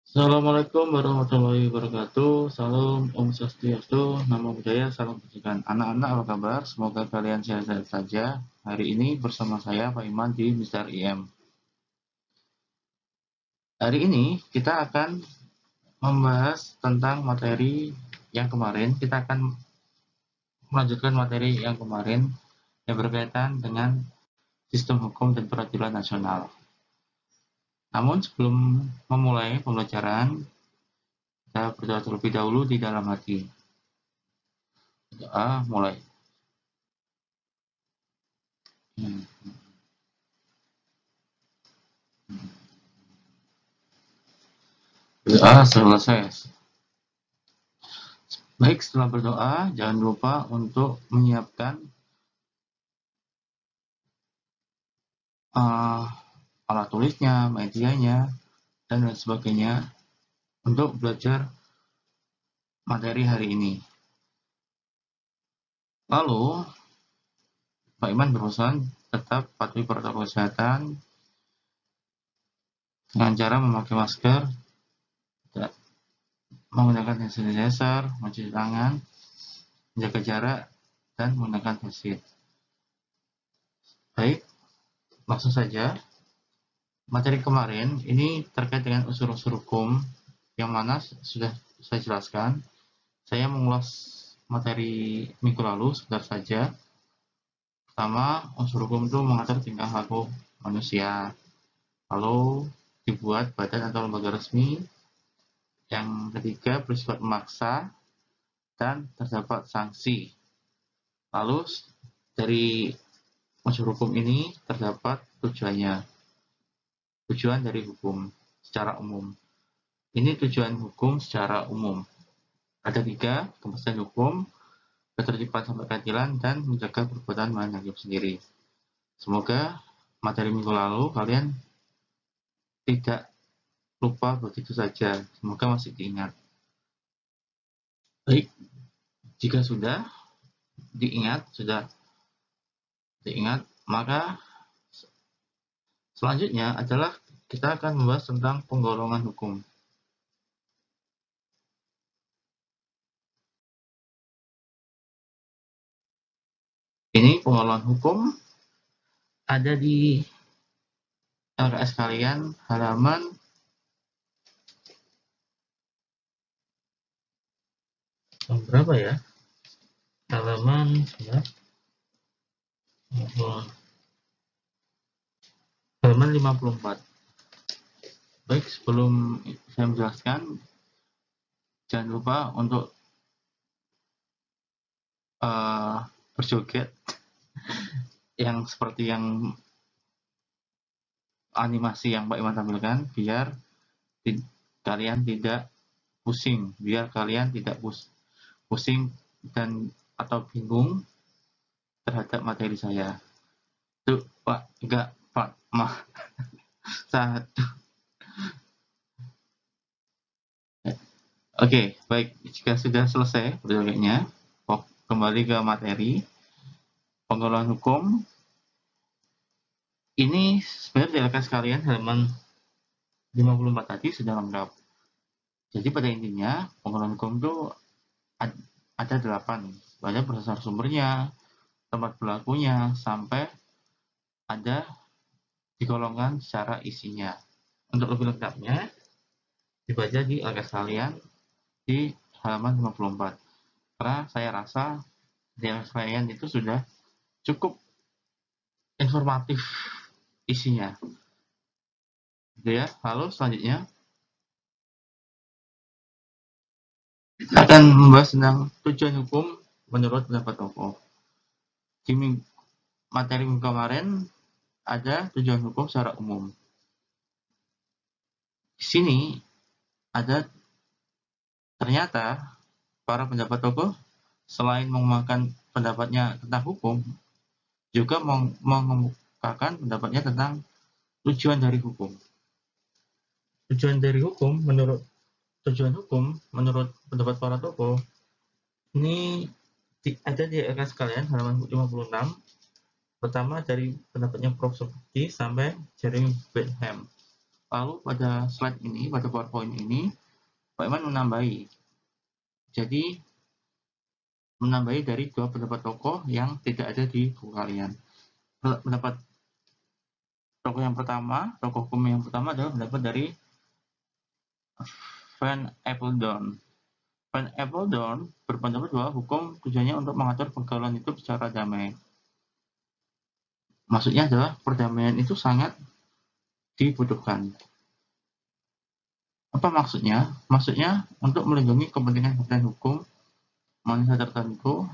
Assalamualaikum warahmatullahi wabarakatuh. Salam Om Swastiastu, Namo Buddhaya, salam kebajikan. Anak-anak apa kabar? Semoga kalian sehat-sehat saja. Hari ini bersama saya Pak Iman di Mister IM. Hari ini kita akan membahas tentang materi yang kemarin. Kita akan melanjutkan materi yang kemarin yang berkaitan dengan sistem hukum dan peradilan nasional. Namun sebelum memulai pembelajaran, kita berdoa terlebih dahulu di dalam hati. Doa mulai. Doa selesai. Baik, setelah berdoa, jangan lupa untuk menyiapkan alat tulisnya, medianya, dan lain sebagainya untuk belajar materi hari ini. Lalu, Pak Iman berpesan tetap patuhi protokol kesehatan dengan cara memakai masker, menggunakan hand sanitizer, mencuci tangan, menjaga jarak, dan menggunakan face shield. Baik, langsung saja. Materi kemarin ini terkait dengan unsur-unsur hukum yang mana sudah saya jelaskan. Saya mengulas materi minggu lalu sebentar saja. Pertama, unsur hukum itu mengatur tingkah laku manusia. Lalu dibuat badan atau lembaga resmi. Yang ketiga, bersifat memaksa dan terdapat sanksi. Lalu dari unsur hukum ini terdapat tujuannya. Tujuan dari hukum secara umum. Ini tujuan hukum secara umum. Ada 3, kepastian hukum, ketertiban sampai keadilan, dan menjaga perbuatan melawan hakim sendiri. Semoga materi minggu lalu kalian tidak lupa begitu saja. Semoga masih diingat. Baik, jika sudah diingat, maka selanjutnya adalah kita akan membahas tentang penggolongan hukum. Ini penggolongan hukum ada di LKS kalian halaman berapa ya? Halaman halaman 54. Baik, sebelum saya menjelaskan, jangan lupa untuk berjoget yang seperti yang animasi yang Pak Iman tampilkan, biar kalian tidak pusing, pusing dan atau bingung terhadap materi saya. Tuh, Pak, enggak, Pak, mah, satu. Oke, baik, jika sudah selesai berjogetnya, kembali ke materi penggolongan hukum. Ini sebenarnya di LKS kalian halaman 54 tadi sudah lengkap. Jadi pada intinya penggolongan hukum itu ada 8. Banyak berdasar sumbernya, tempat berlakunya, sampai ada digolongkan secara isinya. Untuk lebih lengkapnya dibaca di LKS kalian di halaman 54. Karena saya rasa di LKS kalian itu sudah cukup informatif isinya. Gitu ya. Lalu selanjutnya kita akan membahas tentang tujuan hukum menurut pendapat tokoh. Di materi minggu kemarin ada tujuan hukum secara umum. Di sini ada ternyata para pendapat tokoh selain mengembangkan pendapatnya tentang hukum, juga mengemukakan pendapatnya tentang tujuan dari hukum. Tujuan hukum menurut pendapat para tokoh ini ada di LKS kalian halaman 56. Pertama dari pendapatnya Prof. Subki sampai Jeremy Bentham. Lalu pada slide ini, pada PowerPoint ini, Pak Iman menambahi. Jadi, menambahi dari dua pendapat tokoh yang tidak ada di buku kalian. Pendapat tokoh yang pertama, tokoh hukum yang pertama adalah pendapat dari Van Apeldoorn. Van Apeldoorn berpendapat bahwa hukum tujuannya untuk mengatur pergaulan hidup secara damai. Maksudnya adalah perdamaian itu sangat dibutuhkan. Apa maksudnya? Maksudnya untuk melindungi kepentingan hukum manusia tertentu,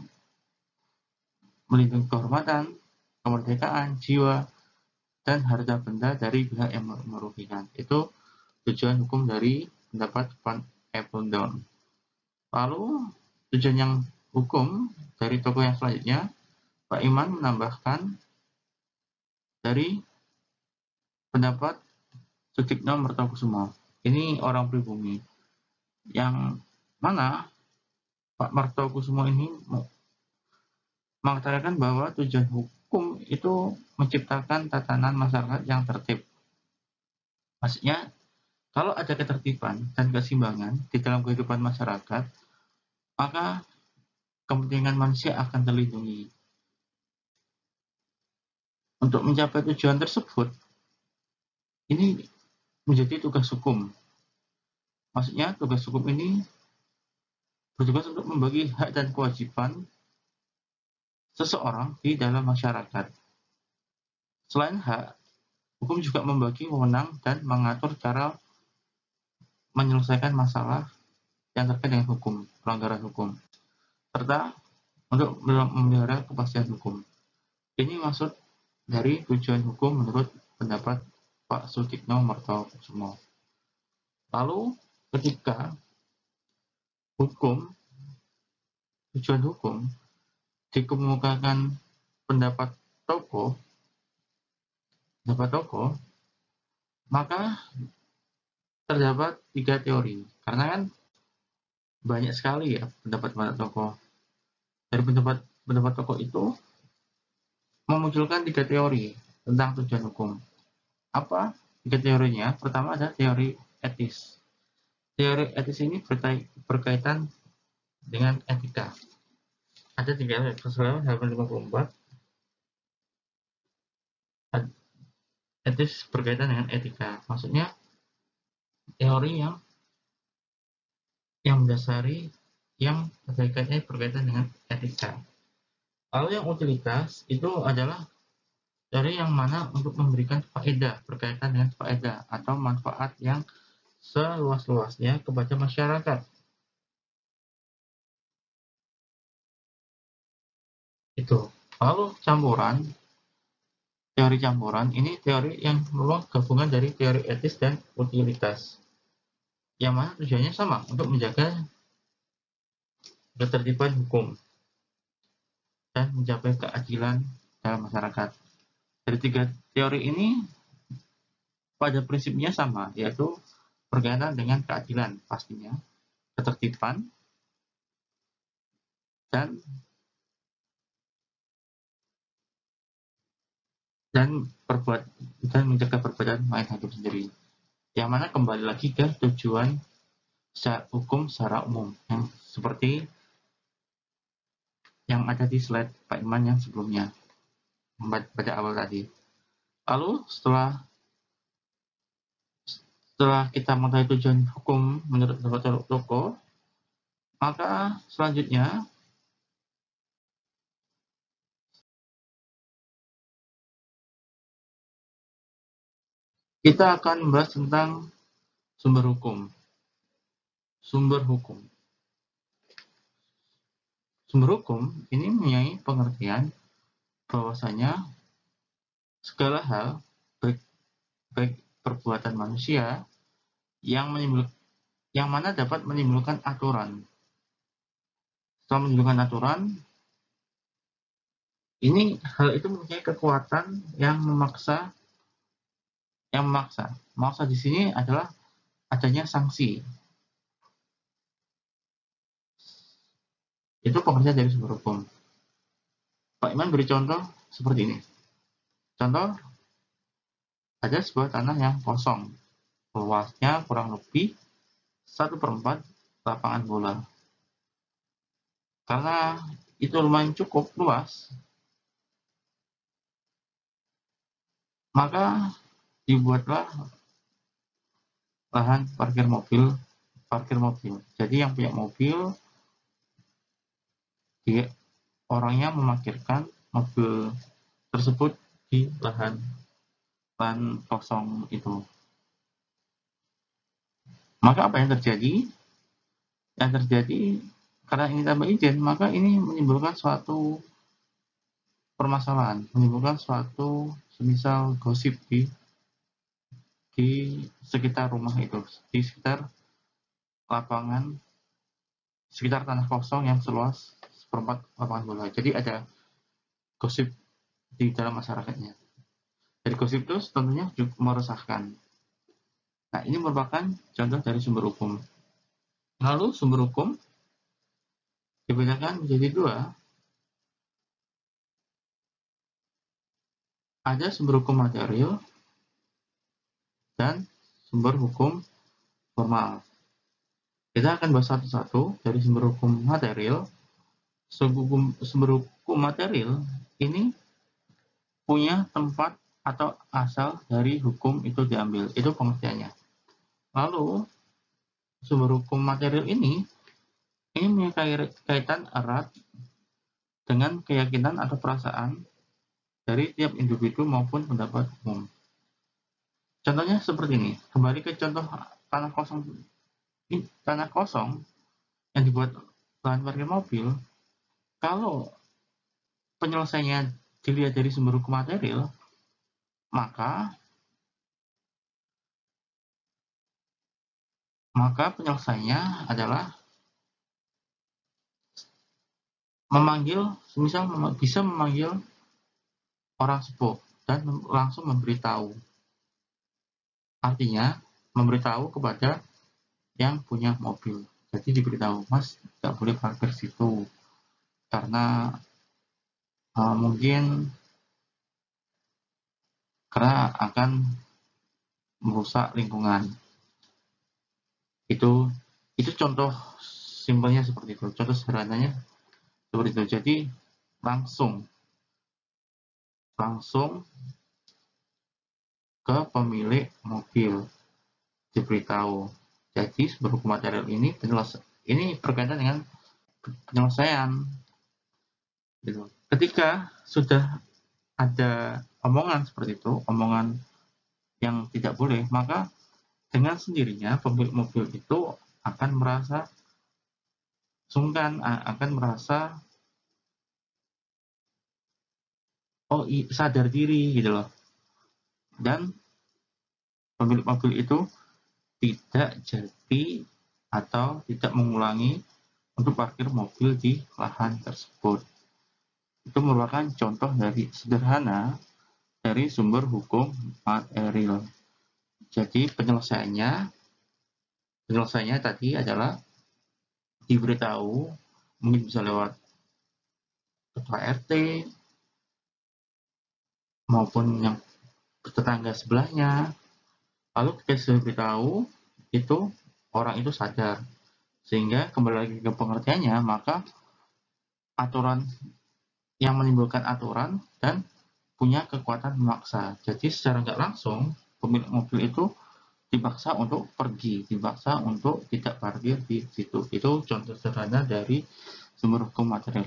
melindungi kehormatan, kemerdekaan, jiwa, dan harta benda dari pihak yang merugikan. Itu tujuan hukum dari pendapat Van Apeldoorn. Lalu tujuan yang hukum dari tokoh yang selanjutnya, Pak Iman menambahkan dari pendapat Sutikno Mertokusumo. Ini orang pribumi yang mana Pak Mertokusumo ini mengatakan bahwa tujuan hukum itu menciptakan tatanan masyarakat yang tertib. Maksudnya, kalau ada ketertiban dan keseimbangan di dalam kehidupan masyarakat, maka kepentingan manusia akan terlindungi. Untuk mencapai tujuan tersebut, ini menjadi tugas hukum. Maksudnya, tugas hukum ini bertugas untuk membagi hak dan kewajiban seseorang di dalam masyarakat. Selain hak, hukum juga membagi wewenang dan mengatur cara menyelesaikan masalah yang terkait dengan hukum, pelanggaran hukum, serta untuk memelihara kepastian hukum. Ini maksud dari tujuan hukum menurut pendapat Pak Sutikno Mertokusumo. Lalu, ketika tujuan hukum dikemukakan pendapat tokoh, maka terdapat 3 teori. Karena kan banyak sekali ya pendapat tokoh. Dari pendapat tokoh itu memunculkan 3 teori tentang tujuan hukum. Apa 3 teorinya? Pertama ada teori etis. Teori etis ini berkaitan dengan etika. Ada 3 halaman 54. Etis berkaitan dengan etika. Maksudnya teori yang mendasari yang berkaitan dengan etika. Lalu yang utilitas itu adalah teori yang mana untuk memberikan faedah, berkaitan dengan faedah atau manfaat yang seluas-luasnya kepada masyarakat. Itu. Lalu teori campuran ini teori yang merupakan gabungan dari teori etis dan utilitas. Yang mana tujuannya sama, untuk menjaga ketertiban hukum dan mencapai keadilan dalam masyarakat. Dari 3 teori ini pada prinsipnya sama, yaitu berkaitan dengan keadilan pastinya, ketertiban, dan mencegah perbuatan main hakim sendiri. Yang mana kembali lagi ke tujuan hukum secara umum, yang seperti yang ada di slide Pak Iman yang sebelumnya, pada awal tadi. Lalu setelah kita mengetahui tujuan hukum menurut tokoh, maka selanjutnya kita akan membahas tentang sumber hukum. Sumber hukum ini mempunyai pengertian bahwasanya segala hal, baik perbuatan manusia yang mana dapat menimbulkan aturan. Setelah menimbulkan aturan, ini hal itu mempunyai kekuatan yang memaksa. Memaksa di sini adalah adanya sanksi. Itu pengertian dari sumber hukum. Pak Iman beri contoh seperti ini. Contoh, ada sebuah tanah yang kosong. luasnya kurang lebih 1/4 lapangan bola. Karena itu lumayan cukup luas, maka dibuatlah lahan parkir mobil. Jadi yang punya mobil, dia orangnya memarkirkan mobil tersebut di lahan kosong itu. Maka apa yang terjadi? Yang terjadi karena ini tanpa izin, maka ini menimbulkan suatu permasalahan, menimbulkan suatu semisal gosip di sekitar rumah itu, di sekitar lapangan, sekitar tanah kosong yang seluas 1/4 lapangan bola. Jadi ada gosip di dalam masyarakatnya. Dari gosip itu tentunya juga meresahkan. Nah, ini merupakan contoh dari sumber hukum. Lalu sumber hukum dibedakan menjadi dua. Ada sumber hukum material dan sumber hukum formal. Kita akan bahas satu-satu dari sumber hukum material. Sumber hukum material ini punya tempat atau asal dari hukum itu diambil. Itu pengertiannya. Lalu, sumber hukum material ini punya kaitan erat dengan keyakinan atau perasaan dari tiap individu maupun pendapat umum. Contohnya seperti ini. Kembali ke contoh tanah kosong yang dibuat lahan parkir mobil. Kalau penyelesaiannya dilihat dari sumber hukum material, maka penyelesaiannya adalah bisa memanggil orang sepuh dan langsung memberitahu. Artinya, memberitahu kepada yang punya mobil. Jadi diberitahu, Mas, tidak boleh parkir situ karena mungkin akan merusak lingkungan. Itu contoh simpelnya seperti itu. Contoh sederhananya seperti itu. Jadi langsung ke pemilik mobil diberitahu. Jadi sumber hukum material ini berkaitan dengan penyelesaian. Gitu. Ketika sudah ada omongan seperti itu, omongan yang tidak boleh, maka dengan sendirinya pemilik mobil itu akan merasa sungkan, akan merasa sadar diri gitu loh. Dan pemilik mobil itu tidak jadi atau tidak mengulangi untuk parkir mobil di lahan tersebut. Itu merupakan contoh dari sederhana dari sumber hukum material. Jadi penyelesaiannya tadi adalah diberitahu, mungkin bisa lewat ketua RT maupun yang tetangga sebelahnya. Lalu ketika sudah diberitahu, itu orang itu sadar. Sehingga kembali lagi ke pengertiannya, maka aturan yang menimbulkan aturan dan punya kekuatan memaksa. Jadi secara nggak langsung, pemilik mobil itu dipaksa untuk pergi, dipaksa untuk tidak parkir di situ. Itu contoh sederhana dari sumber hukum material.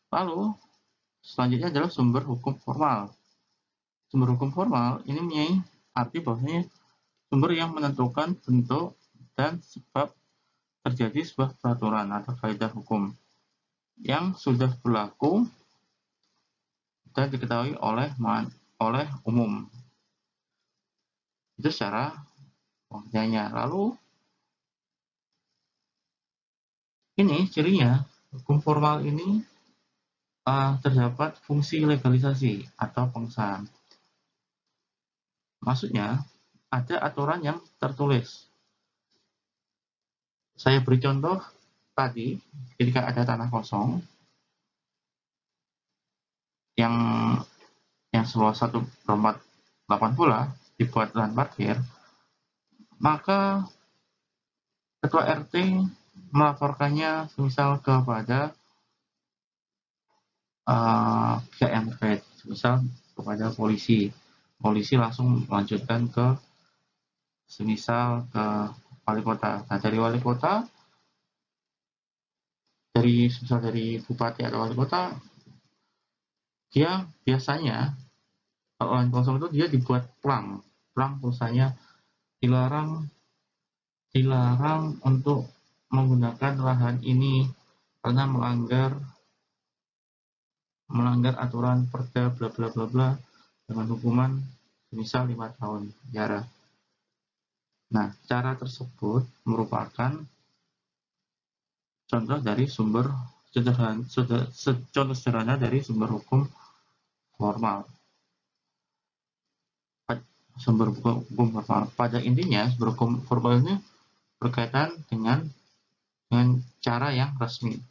Lalu, selanjutnya adalah sumber hukum formal. Sumber hukum formal ini mempunyai arti bahwasanya sumber yang menentukan bentuk dan sebab terjadi sebuah peraturan atau kaidah hukum yang sudah berlaku dan diketahui oleh umum. Itu secara pengertiannya. Lalu ini cirinya, hukum formal ini terdapat fungsi legalisasi atau pengesahan. Maksudnya, ada aturan yang tertulis. Saya beri contoh tadi, ketika ada tanah kosong yang seluas 1/4 lapangan bola dibuat lahan parkir, maka ketua RT melaporkannya semisal kepada pihak yang terkait, semisal kepada polisi. Polisi langsung melanjutkan ke semisal ke wali kota. Nah, dari wali kota, semisal dari bupati atau wali kota, dia biasanya kalau lahan kosong itu dia dibuat plang tulisannya dilarang untuk menggunakan lahan ini karena melanggar aturan perda bla bla bla bla dengan hukuman misal 5 tahun penjara. Nah, cara tersebut merupakan contoh sederhana dari sumber hukum formal. Pada intinya, sumber hukum formal ini berkaitan dengan cara yang resmi,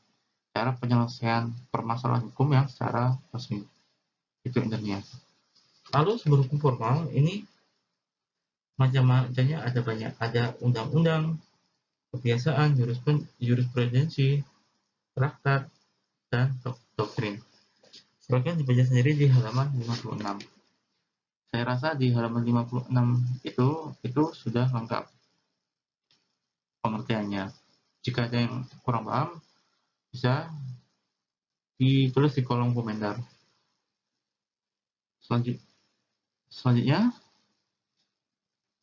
cara penyelesaian permasalahan hukum yang secara resmi. Itu intinya. Lalu sumber hukum formal ini macam-macamnya ada banyak, ada undang-undang, kebiasaan, jurisprudensi, traktat, dan doktrin. Silakan dibaca sendiri di halaman 56. Saya rasa di halaman 56 itu sudah lengkap pengertiannya. Jika ada yang kurang paham, bisa ditulis di kolom komentar. Selanjutnya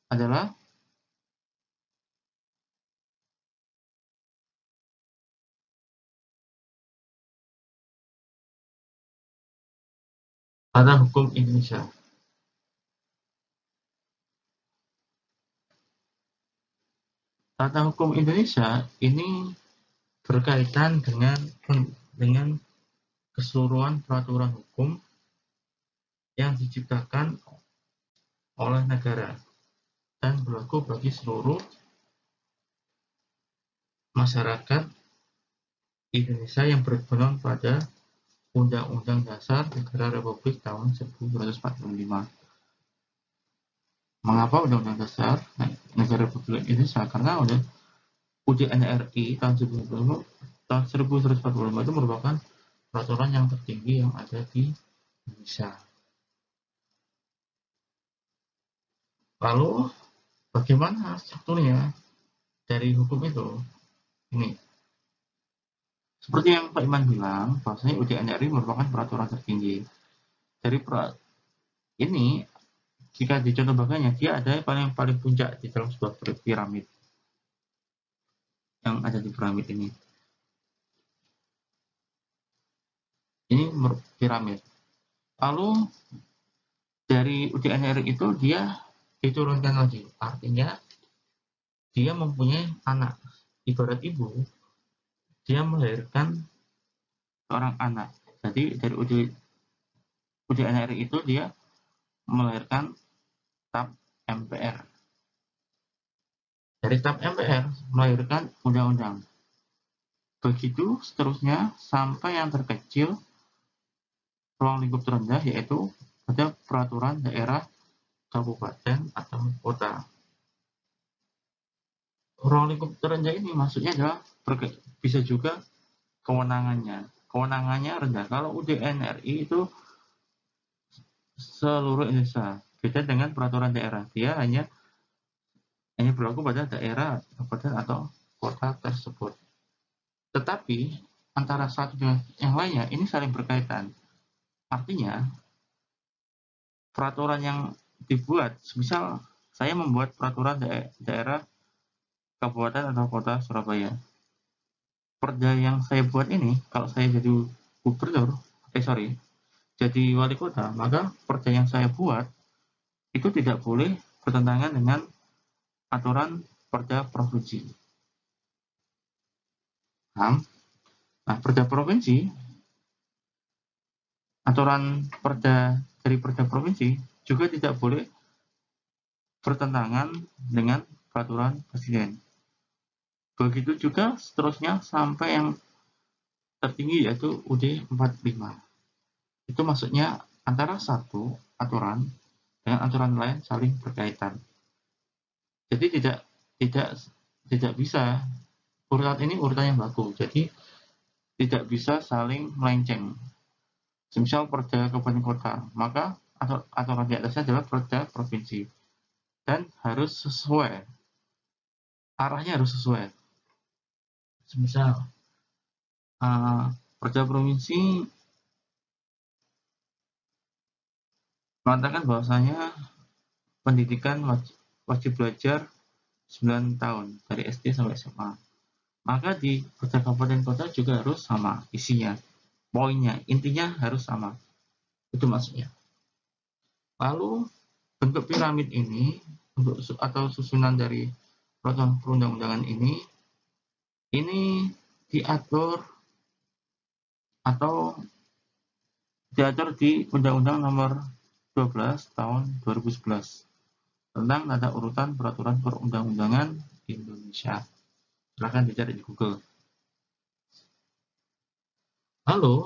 adalah tata hukum Indonesia. Tata hukum Indonesia ini berkaitan dengan keseluruhan peraturan hukum yang diciptakan oleh negara dan berlaku bagi seluruh masyarakat Indonesia yang berpegang pada Undang-Undang Dasar Negara Republik tahun 1945. Mengapa Undang-Undang Dasar Negara Republik Indonesia? Karena UUD NRI tahun 1945 itu merupakan peraturan yang tertinggi yang ada di Indonesia. Lalu bagaimana strukturnya dari hukum itu? Ini seperti yang Pak Iman bilang, bahwasanya UUD NRI merupakan peraturan tertinggi. Dari ini, jika dicontoh bagainya, dia ada paling puncak di dalam sebuah piramid. Yang ada di piramid ini. Ini piramid. Lalu dari UUD NRI itu dia diturunkan lagi. Artinya dia mempunyai anak. Ibarat ibu, dia melahirkan seorang anak. Jadi dari UUD NRI itu dia melahirkan TAP MPR. Dari TAP MPR melahirkan undang-undang. Begitu seterusnya sampai yang terkecil ruang lingkup terendah, yaitu pada peraturan daerah, kabupaten, atau kota. Ruang lingkup terendah ini maksudnya adalah bisa juga kewenangannya. Kewenangannya rendah. Kalau UUD NRI itu seluruh Indonesia. Beda dengan peraturan daerah. Dia hanya berlaku pada daerah, kabupaten, atau kota tersebut. Tetapi antara satu dengan yang lainnya ini saling berkaitan. Artinya peraturan yang dibuat, misal saya membuat peraturan daerah, kabupaten, atau kota Surabaya. Perda yang saya buat ini, kalau saya jadi gubernur, jadi wali kota, maka perda yang saya buat itu tidak boleh bertentangan dengan aturan perda provinsi. Nah, perda provinsi, aturan dari perda provinsi juga tidak boleh bertentangan dengan peraturan presiden. Begitu juga seterusnya sampai yang tertinggi yaitu UUD 45. Itu maksudnya antara satu aturan dengan aturan lain saling berkaitan. Jadi tidak tidak bisa, urutan ini urutan yang baku, jadi tidak bisa saling melenceng. Semisal Perda kabupaten kota, maka aturan di atasnya adalah Perda provinsi, dan harus sesuai, arahnya harus sesuai. Semisal Perda provinsi mengatakan bahwasanya pendidikan wajib belajar 9 tahun dari SD sampai SMA. Maka di Perda kabupaten kota juga harus sama isinya, poinnya, intinya harus sama. Itu maksudnya. Lalu bentuk piramid ini atau susunan dari peraturan perundang-undangan ini diatur di Undang-Undang Nomor 12 Tahun 2011 tentang tata urutan peraturan perundang-undangan Indonesia. Silahkan dicari di Google. Lalu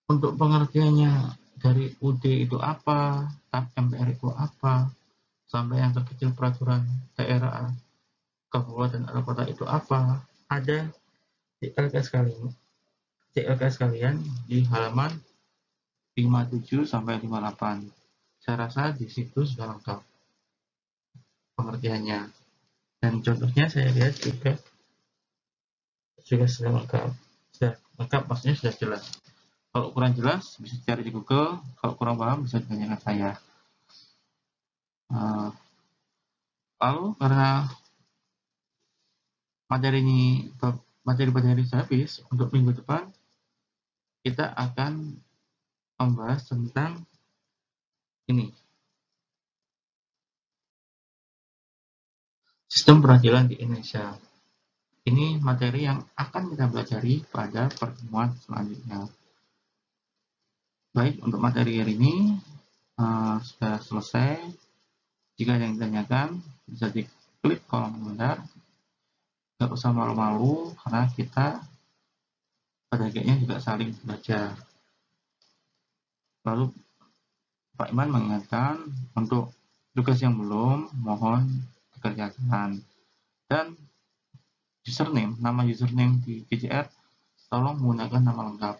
untuk pengertiannya dari UD itu apa, TAP MPR itu apa, sampai yang terkecil peraturan daerah kabupaten atau kota itu apa, ada di LKS kalian di halaman 57 sampai 58. Saya rasa di situ sudah lengkap pengertiannya. Dan contohnya saya lihat juga sudah lengkap. Sudah lengkap maksudnya sudah jelas. Kalau kurang jelas bisa cari di Google, kalau kurang paham bisa tanyakan saya. Lalu karena materi sudah habis, untuk minggu depan kita akan membahas tentang ini, sistem peradilan di Indonesia. Ini materi yang akan kita pelajari pada pertemuan selanjutnya. Baik, untuk materi hari ini sudah selesai. Jika ada yang ditanyakan, bisa diklik kolom komentar. Gak usah malu-malu, karena kita pada akhirnya juga saling belajar. Lalu Pak Iman mengingatkan untuk tugas yang belum, mohon dikerjakan. Dan nama username di PJR, tolong menggunakan nama lengkap.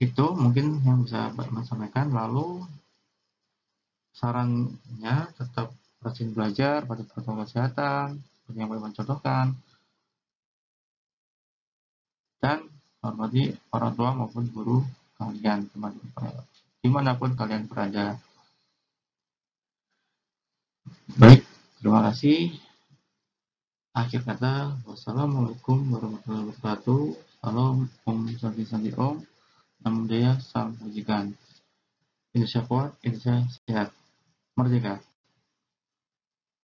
Itu mungkin yang bisa Pak Iman sampaikan. Lalu sarannya tetap rajin belajar pada protokol kesehatan seperti yang Pak Iman contohkan, dan hormati orang tua maupun guru kalian dimanapun kalian berada. Baik, terima kasih. Akhir kata, wassalamualaikum warahmatullahi wabarakatuh. Salam Om Santi Santi Om. Namo Buddhaya, salam kebajikan. Indonesia kuat, Indonesia sehat, merdeka.